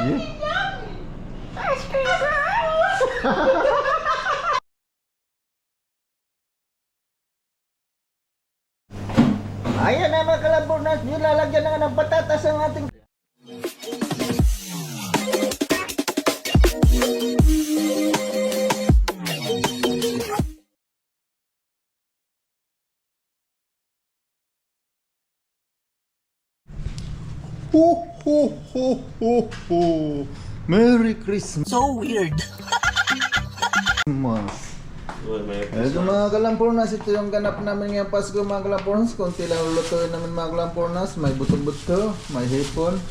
Yeah. Ayan na mga Kalampornas, nilalagyan na nga ng patatas ang ating... Ho ho ho ho ho! Merry Christmas! So weird. Ito mga Kalampornas, ito yung ganap namin ngayong Pasko mga Kalampornas. Kunti lang lulutuin namin mga Kalampornas. May buto-buto, may hipon,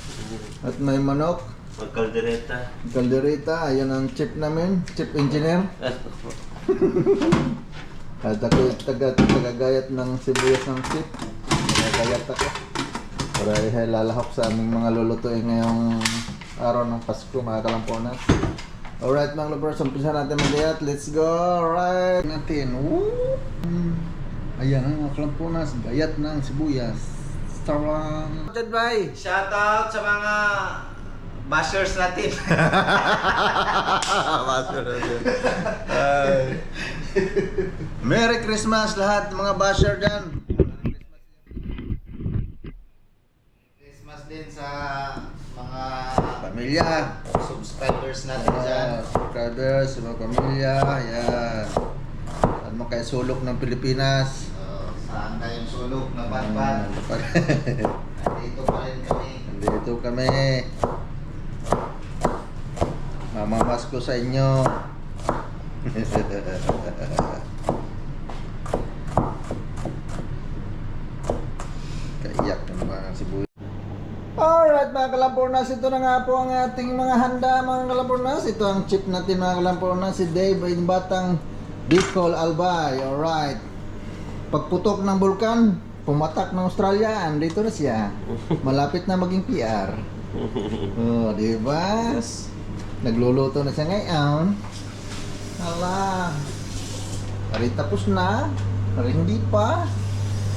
at may manok. Magkaldereta. Kaldereta, ayan ang chef namin, chef engineer. At ako tagagayat ng sibuyas ng chef. Tagagayat ako. Para lalahok sa aming mga lulutuin ngayong araw ng Pasko mga Kalampornas. Alright mga lovers, umpisa natin mag-gayat. Let's go! Alright! Natin. Woo! Ayan ang mga Kalampornas, gayat ng sibuyas. Starang! Bye! Shoutout sa mga bashers natin. Merry Christmas lahat mga basher dyan. Christmas din sa mga Pamilya. subscribers natin dyan. Subscribers, mga pamilya. Ayan. Saan mo kayo sulok ng Pilipinas? Saan kayong sulok na panpan? Dito pa rin kami. Dito kami. Mamamas ko sa inyo. Kaiyak naman ang sibuyas. Alright mga Kalampornas, ito na nga po ang ating mga handa mga Kalampornas. Ito ang chip natin mga Kalampornas, si Dave in Batang Bicol Albay. Alright. Pagputok ng bulkan, pumatak ng Australia, andito na siya. Malapit na maging PR. Oh, diba? Nagluluto na siya ngayon. Hala. Pari tapos na. Pari hindi pa.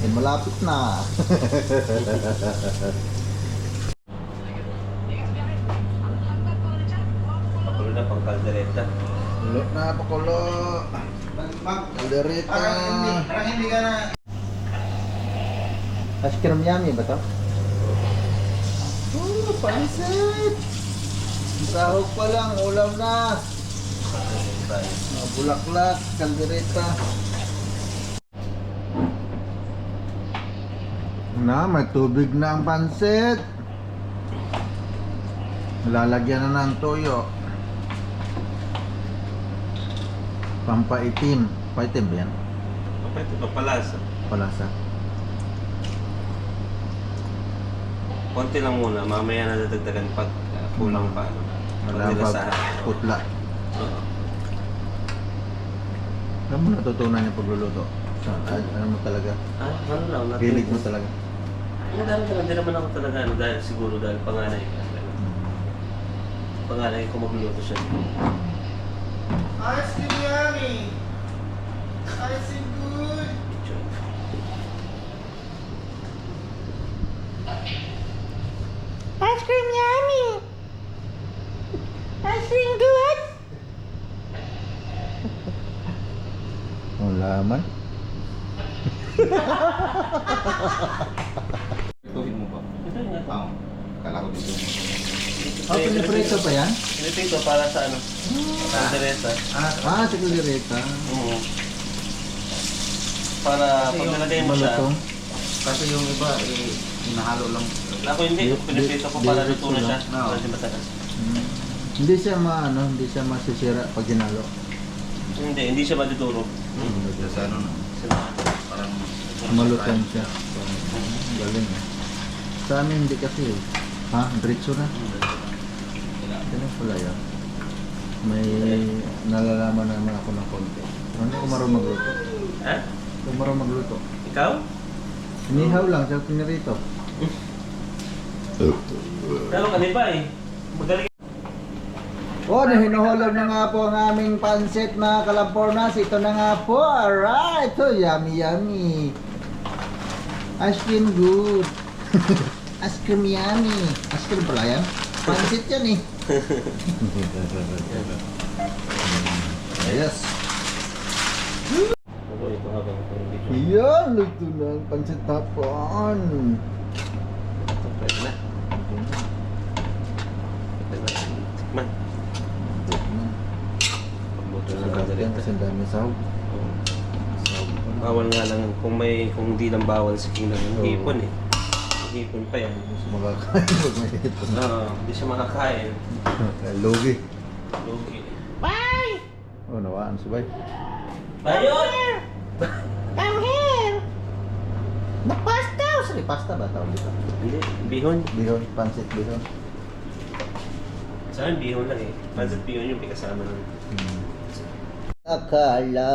Eh, malapit na. Pakulo na pang kaldereta. Kulo na, pakulo. Kaldereta. Parang hindi ka na. Ice cream yummy ba to? Oh, pansit! Sahog pa lang, ulam na. Bulaklak, kaldereta. Na, may tubig na ang pansit. Lalagyan na ng toyo. Pampaitim. Paitim ba yan? Ito papalasa. Palasa. Konti lang muna, mamaya na dadagdagan pag kulang pa. Wala Pagnilasahan. pag putla. Oo. Ano mo natutunan yung pagluluto? Ano mo talaga? Ano lang, Hilig mo talaga? Hindi naman ako talaga, dahil siguro dahil panganay ka. Panganay ko magluluto siya. Ice cream yummy! Ice cream good! Ice cream yummy. Ice cream good. Ang laman. Tuhin mo ba? Ito nga. Oo. Kala ko dito. Pinipreso pa yan? Ito para sa ano? Kaldereta. Sa kaldereta. Oo. Para pag nalagay mo siya, Malutong. Kasi yung iba, hinahalo lang. ako hindi, pinipito ko para luto na siya. Oo. Para di matagas. Hindi siya hindi siya masisira pag ginalo. Hindi siya maduduro. Sa ano na. Parang Malutong siya. Galing eh. Sa amin hindi kasi eh. Ha? Diretso na? Ganun pala yan. May nalalaman naman ako ng konti. Hindi ko marunong magluto. Ha? Hindi ko marunong magluto. Ikaw? Inihaw lang sa pinirito. Pero kaniba eh. Magaling. Oh, hinuhulog na nga po ang aming pansit mga Kalampornas. Ito na nga po. Alright. Oh, yummy, yummy. Ice cream good. Ice cream yummy. Ice cream pala yan? Pansit yan eh. Ayos. Ako ito habang video. Yan, luto na ang pansit hapon. Pwede na. Pwede na. Tikman. Pagbuto na ng kaldereta. Kasi ang dami sahog. Oo. Bawal nga lang kung di lang bawal sa kingdom yung Oo. hipon eh. Yung hipon pa yan. Gusto makakain pag may hipon. Oo, hindi siya makakain. Lugi. Lugi. Oh, nawaan subay. Bayot! Come here! Na pasta! Sorry, pasta ba tawag dito? Hindi, bihon. Bihon, pansit bihon. Saan bihon lang eh. Pansit bihon yung may kasama nun. Akala.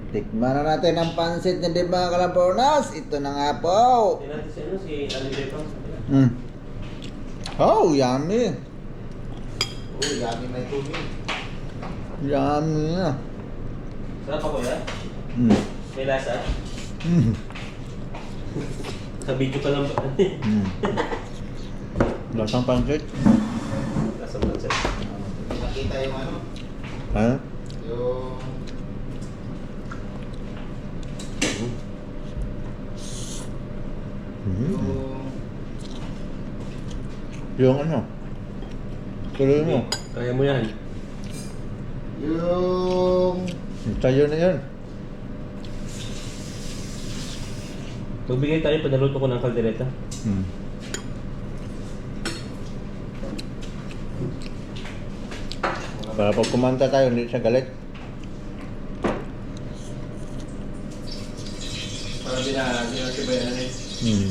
Tikman na natin ang pansit ni Diba Kalapornas. Ito na nga po. Tingnan natin si ano, si Alibepang. Oh, yummy. Oh, yummy may tubig. Yummy na. Sarap ako yan? Mm. May lasa? Mm. Sa video pa lang ba? Mm. Lasang pansit. Lasa mo lang siya. Nakita yung ano? Ha? Yung... Mm. Yung... Yung ano? Tuloy mo. Kaya mo yan. Yung... Tayo na yan. Magbigay tayo, panaluto ko ng kaldereta. Mm. Para pag kumanta tayo, hindi siya galit. Para di na si Bayan eh. Mm.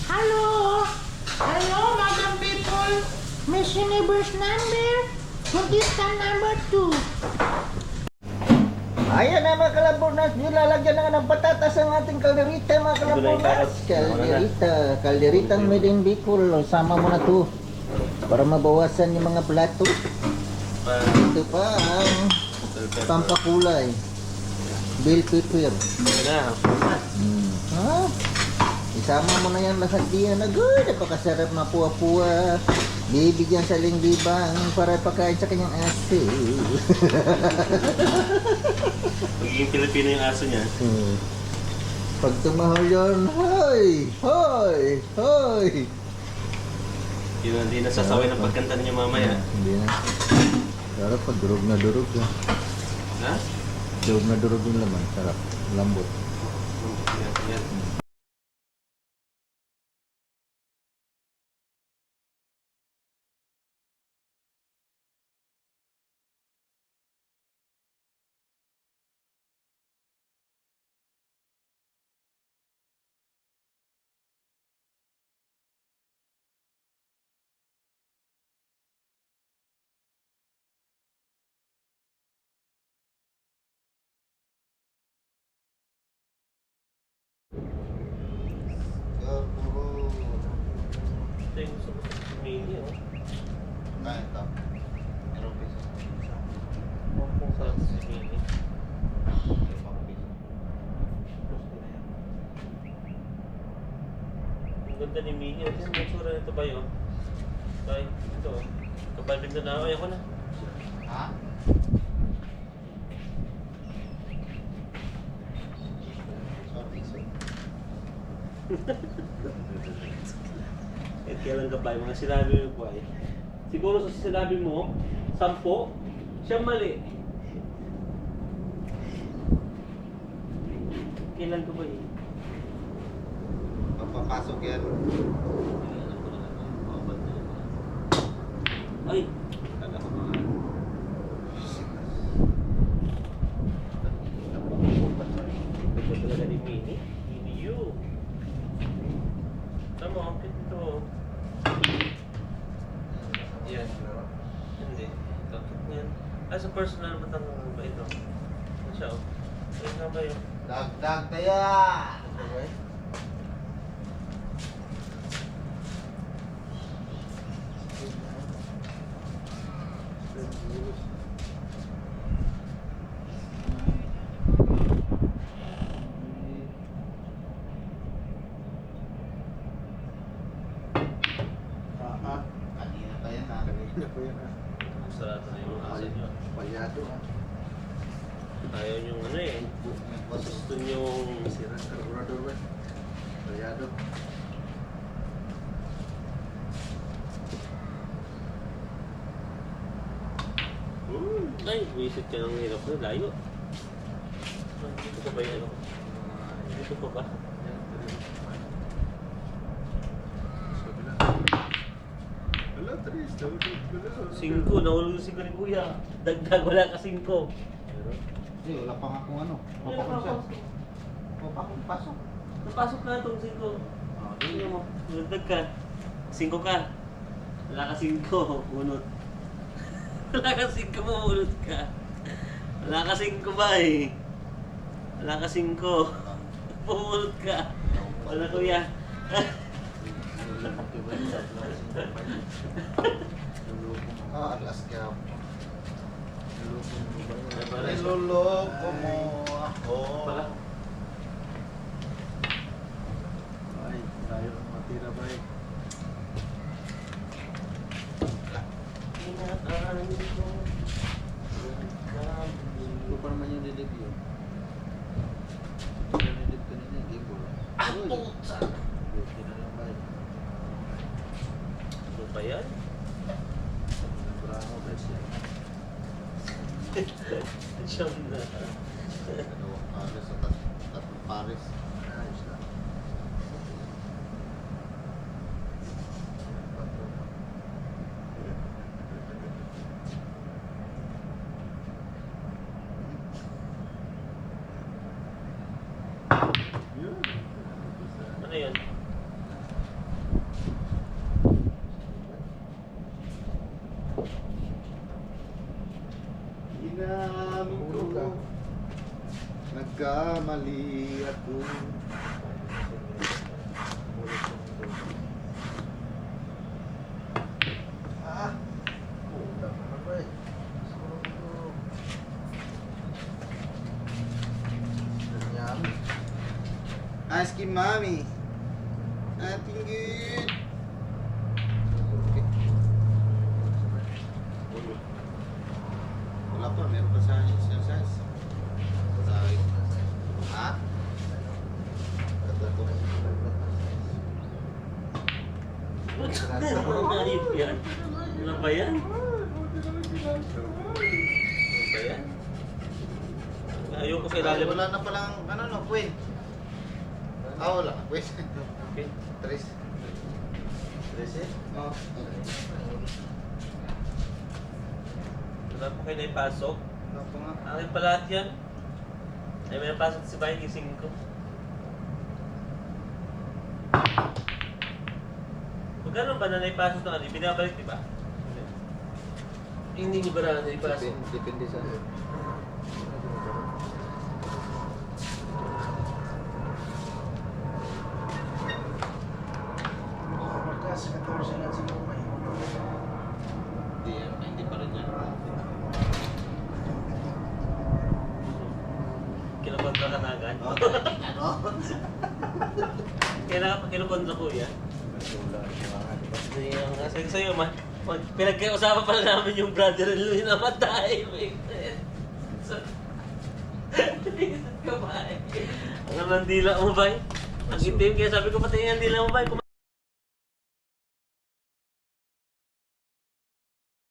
Hello? Hello, Madam People? Miss Universe number? Contestant number 2. Ayan na mga Kalapornas, nilalagyan na nga ng patatas ang ating kalderita mga Kalapornas. Kalderitang made in Bicol, sama mo na to para mabawasan yung mga plato. Ito pa ang pampakulay, bell pepper. Na, Ha? Isama mo na yan lahat diyan. Agad, napakasarap mapuwa-puwa. Bibigyan sa lingbibang para pagkain sa kanyang aso. magiging Pilipino yung aso niya. Pag tumahol yun, hoy! Hoy! Hoy! Yun, hindi nasasaway ng pagkanta niya mamaya. Hindi na. Sarap pag durog na durog. Ha? Durog na durog yung laman. Sarap. Lambot. Yan, yan. puro... Ito yung gusto ko sa mini, oh. Ah, ito. Merong piso. Kung sarap sa mini. Okay, pang piso. Ang ganda ni Mini. Ano yung tsura nito ba yun? Tay, ito oh. Kabalbig na na. Ay, ako na. Ha? Isang piso. Kahit kailan ka ba, mga sinabi mo po ay. Siguro sa sinabi mo, 10, siya mali. Kailan ka ba eh? Papapasok yan. Ay! Kala ko mga... Ito talaga ni Mini. Mini you. Tama, ang cute ito. Yan. Hindi. Ito, cute niyan. Sa personal ba ba ito? Ano siya oh? Ano nga ba yun? Dagdag na yan! Okay. Hindi po yan. Sarado na yung asa nyo. Palyado ha. Ayaw yung ano eh. Gusto yung... Sira ang carburetor ba? Palyado. Ay, visit ka ng hirap na. Layo. Dito pa ba yung ano? Dito pa ba? Wala, Tris. Singko. Nahulog yung singko ni Kuya. Dagdag, wala ka singko. Hindi, wala pa nga kung ano. Papakon siya. Papakon, pasok. Napasok na itong singko. Tingnan mo. Dagdag ka. Singko ka. Wala ka singko. Bunot. Wala ka singko, mamulot ka. Wala ka singko ba eh? Wala ka singko. Pumulot ka. Wala Kuya. Atlas kaya. Pala. Niloloko mo ako. Pala. Ay, tayo ng matira ba eh. Ito pa naman yung lilip yun. Ito na lilip kanina, hindi ko. Puta! Buti na lang ba eh. Ano ba yan? Bravo, best yan. Siyam na. Dalawang pares sa tatlong pares. Ayos na. Ano yan? Inamin ko, nagkamali ako. Ah! Kulang na ba eh. Ganyan. Ice cream mami. Ating good. Okay. Wala pa, meron pa sa exercise. Sa ha? Ganda to. Ayip yan. Ano ba yan? Ano ba yan? Ayoko sa Ay, ilalim. wala na palang, ano no, Queen. Ah, wala. Queen. Okay. Tres. Tres eh? Oh. Wala po kayo na ipasok. Wala pa nga. Akin pa lahat yan. Ay, may napasok si Bayan gising ko. Magkano ba na naipasok ng ano? Binabalik, di ba? Hindi niyo ba na naipasok? Depende sa Markas, 14 lang siguro may. Hindi pa rin yan. Kinakontra ka na agad? Ano? Kinakontra ko yan. Wala yung mga di ba? Kasi yung sabi ko sa'yo, pinagkausapan pala namin yung brother-in-law yung namatay. So, ka ba eh? Ang dila mo ba eh? Ang itim, kaya sabi ko pati yung dila mo ba eh?